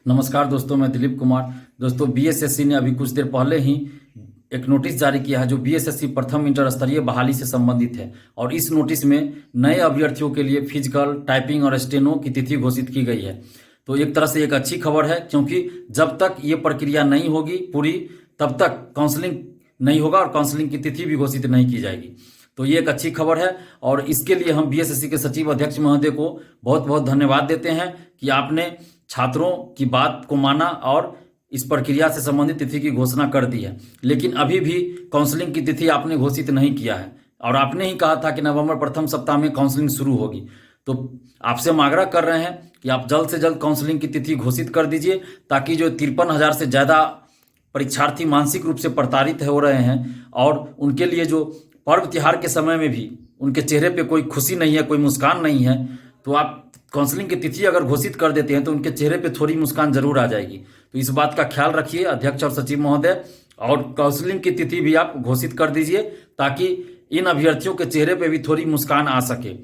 नमस्कार दोस्तों, मैं दिलीप कुमार। दोस्तों, बीएसएससी ने अभी कुछ देर पहले ही एक नोटिस जारी किया है जो बीएसएससी प्रथम इंटर स्तरीय बहाली से संबंधित है। और इस नोटिस में नए अभ्यर्थियों के लिए फिजिकल, टाइपिंग और स्टेनो की तिथि घोषित की गई है। तो एक तरह से एक अच्छी खबर है, क्योंकि जब तक ये प्रक्रिया नहीं होगी पूरी, तब तक काउंसलिंग नहीं होगा और काउंसलिंग की तिथि भी घोषित नहीं की जाएगी। तो ये एक अच्छी खबर है और इसके लिए हम बीएसएससी के सचिव अध्यक्ष महोदय को बहुत बहुत धन्यवाद देते हैं कि आपने छात्रों की बात को माना और इस प्रक्रिया से संबंधित तिथि की घोषणा कर दी है। लेकिन अभी भी काउंसलिंग की तिथि आपने घोषित नहीं किया है और आपने ही कहा था कि नवंबर प्रथम सप्ताह में काउंसलिंग शुरू होगी। तो आपसे हम आग्रह कर रहे हैं कि आप जल्द से जल्द काउंसलिंग की तिथि घोषित कर दीजिए, ताकि जो 53,000 से ज़्यादा परीक्षार्थी मानसिक रूप से प्रताड़ित हो रहे हैं और उनके लिए जो पर्व त्योहार के समय में भी उनके चेहरे पे कोई खुशी नहीं है, कोई मुस्कान नहीं है, तो आप काउंसलिंग की तिथि अगर घोषित कर देते हैं तो उनके चेहरे पे थोड़ी मुस्कान जरूर आ जाएगी। तो इस बात का ख्याल रखिए अध्यक्ष और सचिव महोदय, और काउंसलिंग की तिथि भी आप घोषित कर दीजिए ताकि इन अभ्यर्थियों के चेहरे पे भी थोड़ी मुस्कान आ सके।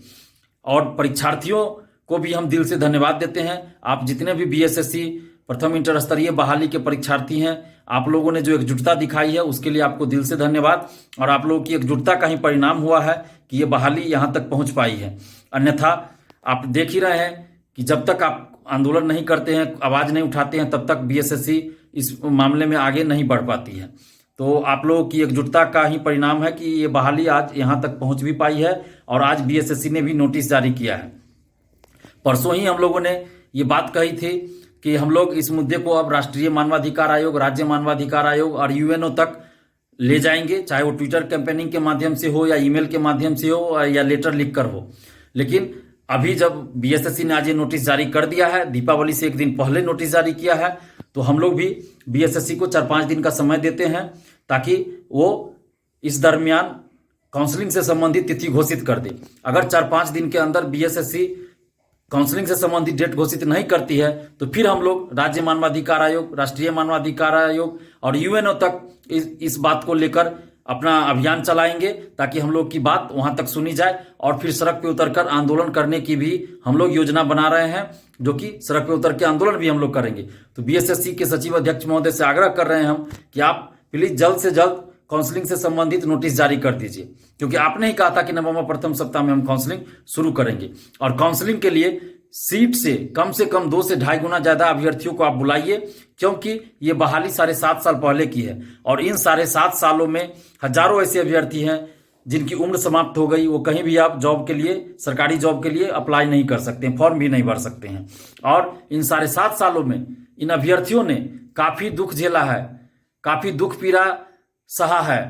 और परीक्षार्थियों को भी हम दिल से धन्यवाद देते हैं। आप जितने भी बीएसएससी प्रथम इंटर स्तरीय बहाली के परीक्षार्थी हैं, आप लोगों ने जो एकजुटता दिखाई है उसके लिए आपको दिल से धन्यवाद। और आप लोगों की एकजुटता का ही परिणाम हुआ है कि ये बहाली यहाँ तक पहुँच पाई है। अन्यथा आप देख ही रहे हैं कि जब तक आप आंदोलन नहीं करते हैं, आवाज़ नहीं उठाते हैं, तब तक बीएसएससी इस मामले में आगे नहीं बढ़ पाती है। तो आप लोगों की एकजुटता का ही परिणाम है कि ये बहाली आज यहाँ तक पहुँच भी पाई है और आज बीएसएससी ने भी नोटिस जारी किया है। परसों ही हम लोगों ने ये बात कही थी कि हम लोग इस मुद्दे को अब राष्ट्रीय मानवाधिकार आयोग, राज्य मानवाधिकार आयोग और यूएनओ तक ले जाएंगे, चाहे वो ट्विटर कैंपेनिंग के माध्यम से हो या ईमेल के माध्यम से हो या लेटर लिख कर हो। लेकिन अभी जब बीएसएससी ने आज ये नोटिस जारी कर दिया है, दीपावली से एक दिन पहले नोटिस जारी किया है, तो हम लोग भी बीएसएससी को 4-5 दिन का समय देते हैं ताकि वो इस दरमियान काउंसलिंग से संबंधित तिथि घोषित कर दे। अगर 4-5 दिन के अंदर बीएसएससी काउंसलिंग से संबंधित डेट घोषित नहीं करती है तो फिर हम लोग राज्य मानवाधिकार आयोग, राष्ट्रीय मानवाधिकार आयोग और यूएनओ तक इस बात को लेकर अपना अभियान चलाएंगे, ताकि हम लोग की बात वहां तक सुनी जाए और फिर सड़क पे उतरकर आंदोलन करने की भी हम लोग योजना बना रहे हैं, जो कि सड़क पे उतर के आंदोलन भी हम लोग करेंगे। तो बीएसएससी के सचिव अध्यक्ष महोदय से आग्रह कर रहे हैं हम कि आप प्लीज जल्द से जल्द काउंसलिंग से संबंधित नोटिस जारी कर दीजिए, क्योंकि आपने ही कहा था कि नवंबर प्रथम सप्ताह में हम काउंसलिंग शुरू करेंगे। और काउंसलिंग के लिए सीट से कम 2 से 2.5 गुना ज्यादा अभ्यर्थियों को आप बुलाइए, क्योंकि ये बहाली 7.5 साल पहले की है और इन 7.5 सालों में हजारों ऐसे अभ्यर्थी हैं जिनकी उम्र समाप्त हो गई। वो कहीं भी आप जॉब के लिए, सरकारी जॉब के लिए अप्लाई नहीं कर सकते, फॉर्म भी नहीं भर सकते हैं। और इन 7.5 सालों में इन अभ्यर्थियों ने काफी दुख झेला है, काफी दुख पीड़ा सहा है,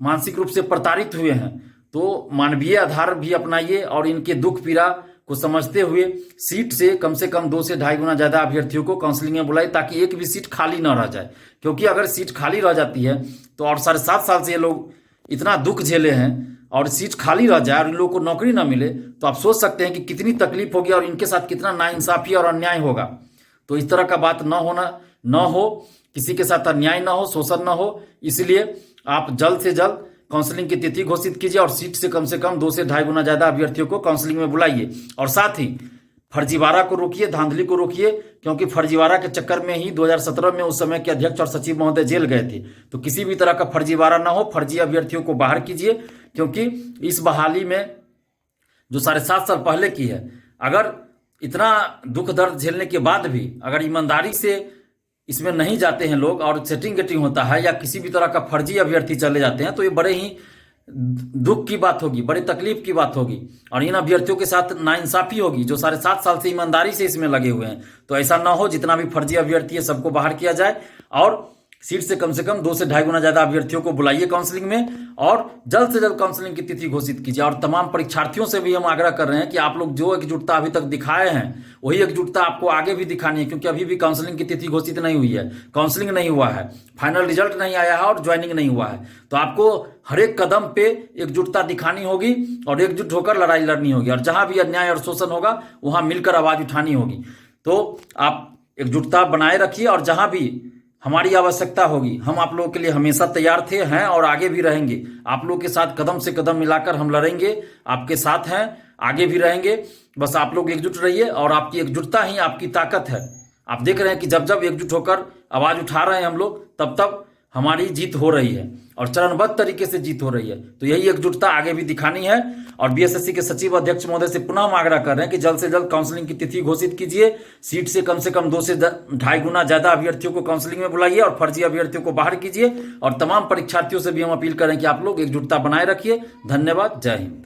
मानसिक रूप से प्रताड़ित हुए हैं। तो मानवीय आधार भी अपनाइए और इनके दुख पीड़ा को समझते हुए सीट से कम 2 से 2.5 गुना ज्यादा अभ्यर्थियों को काउंसलिंग में बुलाए, ताकि एक भी सीट खाली न रह जाए। क्योंकि अगर सीट खाली रह जाती है तो, और 7.5 साल से ये लोग इतना दुख झेले हैं और सीट खाली रह जाए और इन लोगों को नौकरी ना मिले, तो आप सोच सकते हैं कि कितनी तकलीफ होगी और इनके साथ कितना नाइंसाफी और अन्याय होगा। तो इस तरह का बात न हो, किसी के साथ अन्याय ना हो, शोषण ना हो। इसलिए आप जल्द से जल्द काउंसलिंग की तिथि घोषित कीजिए और सीट से कम 2 से 2.5 गुना ज्यादा अभ्यर्थियों को काउंसलिंग में बुलाइए। और साथ ही फर्जीवाड़ा को रोकिए, धांधली को रोकिए, क्योंकि फर्जीवाड़ा के चक्कर में ही 2017 में उस समय के अध्यक्ष और सचिव महोदय जेल गए थे। तो किसी भी तरह का फर्जीवाड़ा ना हो, फर्जी अभ्यर्थियों को बाहर कीजिए, क्योंकि इस बहाली में जो 7.5 साल पहले की है, अगर इतना दुख दर्द झेलने के बाद भी अगर ईमानदारी से इसमें नहीं जाते हैं लोग और सेटिंग गेटिंग होता है या किसी भी तरह का फर्जी अभ्यर्थी चले जाते हैं, तो ये बड़े ही दुख की बात होगी, बड़ी तकलीफ की बात होगी और इन अभ्यर्थियों के साथ नाइंसाफी होगी जो 7.5 साल से ईमानदारी से इसमें लगे हुए हैं। तो ऐसा ना हो, जितना भी फर्जी अभ्यर्थी है सबको बाहर किया जाए और सीट से कम 2 से 2.5 गुना ज्यादा अभ्यर्थियों को बुलाइए काउंसलिंग में और जल्द से जल्द काउंसलिंग की तिथि घोषित कीजिए। और तमाम परीक्षार्थियों से भी हम आग्रह कर रहे हैं कि आप लोग जो एकजुटता अभी तक दिखाए हैं वही एकजुटता आपको आगे भी दिखानी है, क्योंकि अभी भी काउंसलिंग की तिथि घोषित नहीं हुई है, काउंसलिंग नहीं हुआ है, फाइनल रिजल्ट नहीं आया है और ज्वाइनिंग नहीं हुआ है। तो आपको हर एक कदम पे एकजुटता दिखानी होगी और एकजुट होकर लड़ाई लड़नी होगी और जहां भी अन्याय और शोषण होगा वहां मिलकर आवाज उठानी होगी। तो आप एकजुटता बनाए रखिए और जहां भी हमारी आवश्यकता होगी हम आप लोगों के लिए हमेशा तैयार थे, हैं और आगे भी रहेंगे। आप लोगों के साथ कदम से कदम मिलाकर हम लड़ेंगे, आपके साथ हैं, आगे भी रहेंगे। बस आप लोग एकजुट रहिए और आपकी एकजुटता ही आपकी ताकत है। आप देख रहे हैं कि जब जब एकजुट होकर आवाज उठा रहे हैं हम लोग, तब तब हमारी जीत हो रही है और चरणबद्ध तरीके से जीत हो रही है। तो यही एकजुटता आगे भी दिखानी है। और बीएसएससी के सचिव अध्यक्ष महोदय से पुनः हम आग्रह कर रहे हैं कि जल्द से जल्द काउंसलिंग की तिथि घोषित कीजिए। सीट से कम 2 से 2.5 गुना ज्यादा अभ्यर्थियों को काउंसलिंग में बुलाइए और फर्जी अभ्यर्थियों को बाहर कीजिए। और तमाम परीक्षार्थियों से भी हम अपील करें कि आप लोग एकजुटता बनाए रखिए। धन्यवाद। जय हिंद।